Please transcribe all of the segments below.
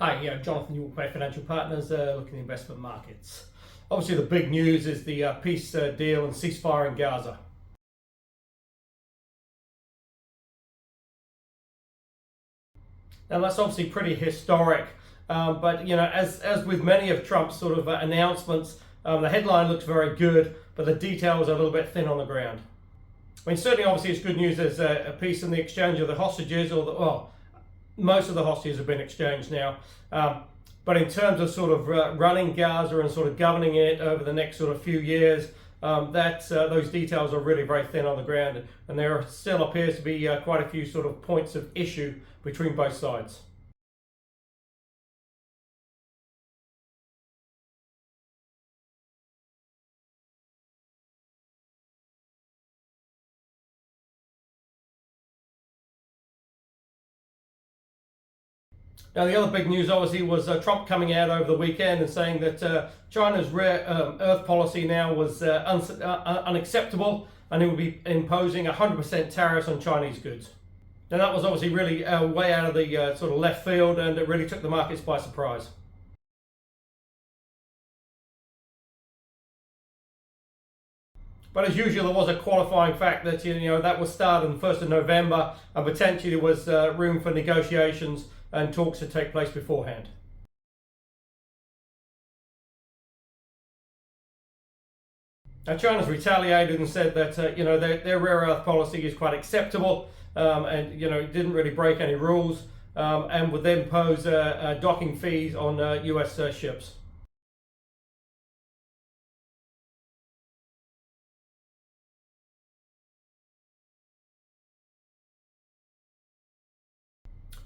Hi, yeah, Jonathan York, Financial Partners, looking at investment markets. Obviously, the big news is the peace deal and ceasefire in Gaza. Now, that's obviously pretty historic, but as with many of Trump's sort of announcements, the headline looks very good, but the details are a little bit thin on the ground. I mean, certainly, obviously, it's good news. There's a peace in the exchange of the hostages, most of the hostages have been exchanged now. But in terms of sort of running Gaza and sort of governing it over the next sort of few years, those details are really very thin on the ground, and there still appears to be quite a few sort of points of issue between both sides. Now, the other big news obviously was Trump coming out over the weekend and saying that China's rare earth policy now was unacceptable, and it would be imposing 100% tariffs on Chinese goods. Now, that was obviously really way out of the sort of left field, and it really took the markets by surprise. But as usual, there was a qualifying fact that that was started on the 1st of November, and potentially there was room for negotiations and talks to take place beforehand. Now, China's retaliated and said that their rare earth policy is quite acceptable, and it didn't really break any rules, and would then impose docking fees on US ships.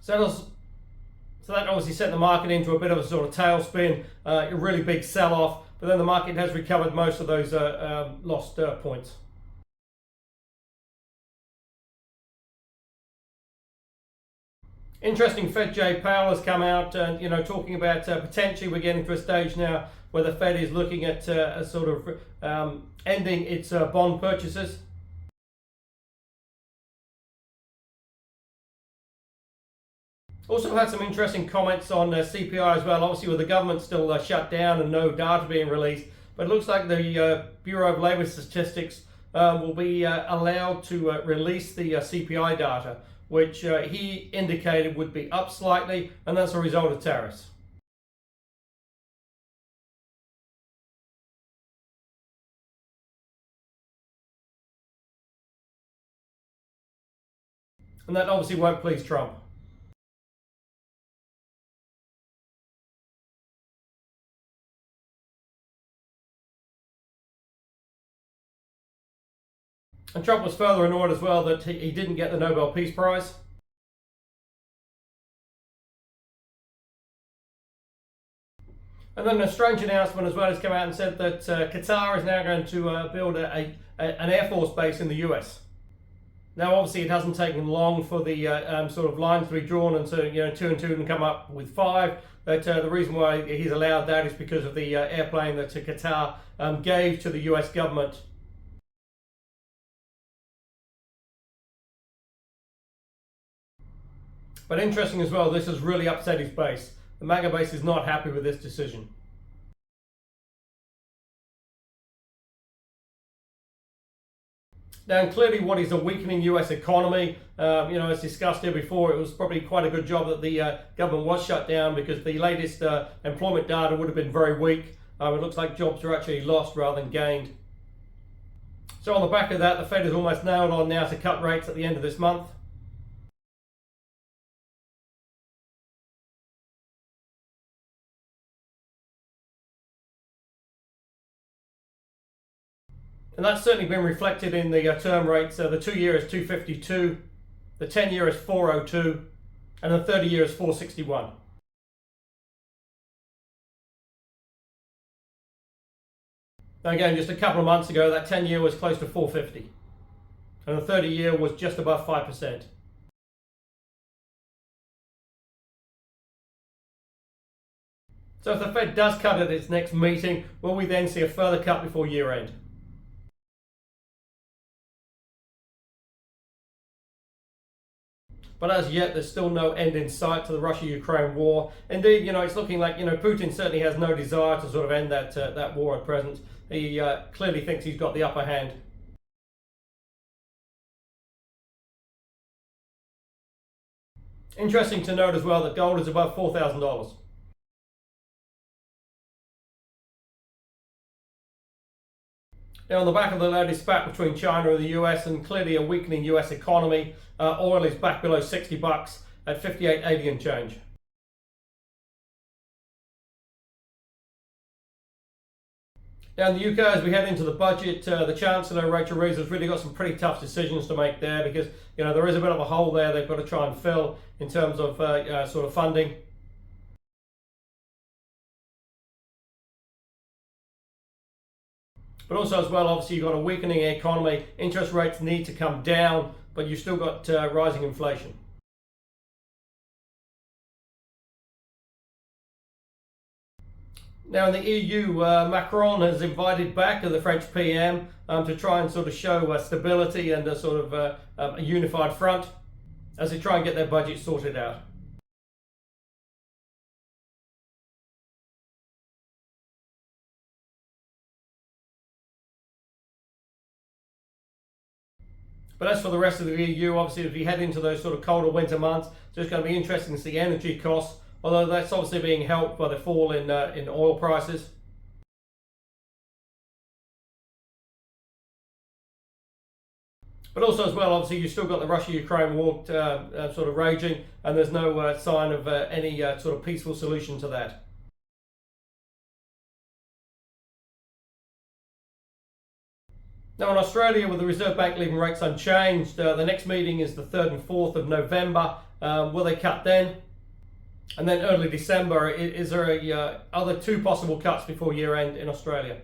So that obviously sent the market into a bit of a sort of tailspin, a really big sell-off, but then the market has recovered most of those lost points. Interesting, Fed Jay Powell has come out and talking about potentially we're getting to a stage now where the Fed is looking at sort of ending its bond purchases. Also had some interesting comments on CPI as well, obviously with the government still shut down and no data being released, but it looks like the Bureau of Labor Statistics will be allowed to release the CPI data, which he indicated would be up slightly, and that's a result of tariffs. And that obviously won't please Trump. And Trump was further annoyed as well that he didn't get the Nobel Peace Prize. And then a strange announcement as well has come out and said that Qatar is now going to build an Air Force base in the US. Now, obviously, it hasn't taken long for the sort of lines to be drawn and so two and two and come up with five. But the reason why he's allowed that is because of the airplane that Qatar gave to the US government. But interesting as well, this has really upset his base. The MAGA base is not happy with this decision. Now, clearly what is a weakening US economy, as discussed here before, it was probably quite a good job that the government was shut down because the latest employment data would have been very weak. It looks like jobs are actually lost rather than gained. So on the back of that, the Fed is almost nailed on now to cut rates at the end of this month. And that's certainly been reflected in the term rates. The 2-year is 252, the 10-year is 402, and the 30-year is 461. Now again, just a couple of months ago, that 10-year was close to 450, and the 30-year was just above 5%. So if the Fed does cut at its next meeting, will we then see a further cut before year end? But as yet, there's still no end in sight to the Russia-Ukraine war. Indeed, it's looking like Putin certainly has no desire to sort of end that war at present. He clearly thinks he's got the upper hand. Interesting to note as well that gold is above $4,000. Now, on the back of the latest spat between China and the US, and clearly a weakening US economy, oil is back below $60 at 58.80 and change. Now, in the UK, as we head into the budget, the Chancellor, Rachel Reeves, has really got some pretty tough decisions to make there, because there is a bit of a hole there they've got to try and fill in terms of sort of funding. But also as well, obviously, you've got a weakening economy. Interest rates need to come down, but you've still got rising inflation. Now, in the EU, Macron has invited back the French PM to try and sort of show stability and a sort of a unified front as they try and get their budget sorted out. But as for the rest of the EU, obviously, as we head into those sort of colder winter months, it's just going to be interesting to see energy costs, although that's obviously being helped by the fall in oil prices. But also as well, obviously, you've still got the Russia-Ukraine war sort of raging, and there's no sign of any sort of peaceful solution to that. Now, in Australia, with the Reserve Bank leaving rates unchanged, the next meeting is the 3rd and 4th of November. Will they cut then? And then early December, is there other two possible cuts before year end in Australia?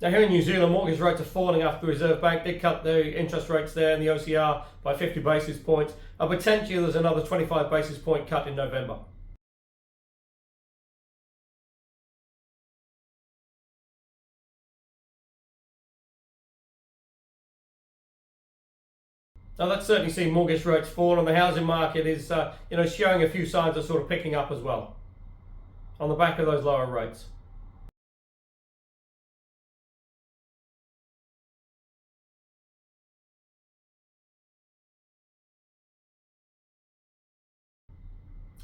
Now, here in New Zealand, mortgage rates are falling after the Reserve Bank did cut the interest rates there in the OCR by 50 basis points. Potentially, there's another 25 basis point cut in November. Now, that's certainly seen mortgage rates fall, and the housing market is showing a few signs of sort of picking up as well on the back of those lower rates.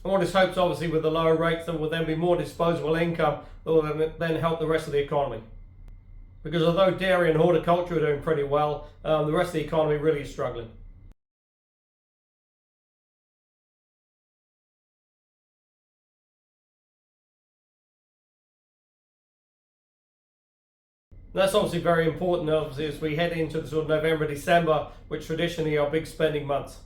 And what is hoped, obviously, with the lower rates, there will then be more disposable income that will then help the rest of the economy. Because although dairy and horticulture are doing pretty well, the rest of the economy really is struggling. And that's obviously very important, obviously, as we head into the sort of November, December, which traditionally are big spending months.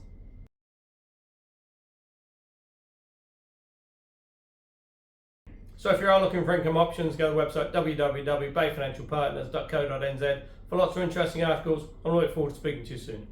So if you are looking for income options, go to the website www.bayfinancialpartners.co.nz for lots of interesting articles, and I look forward to speaking to you soon.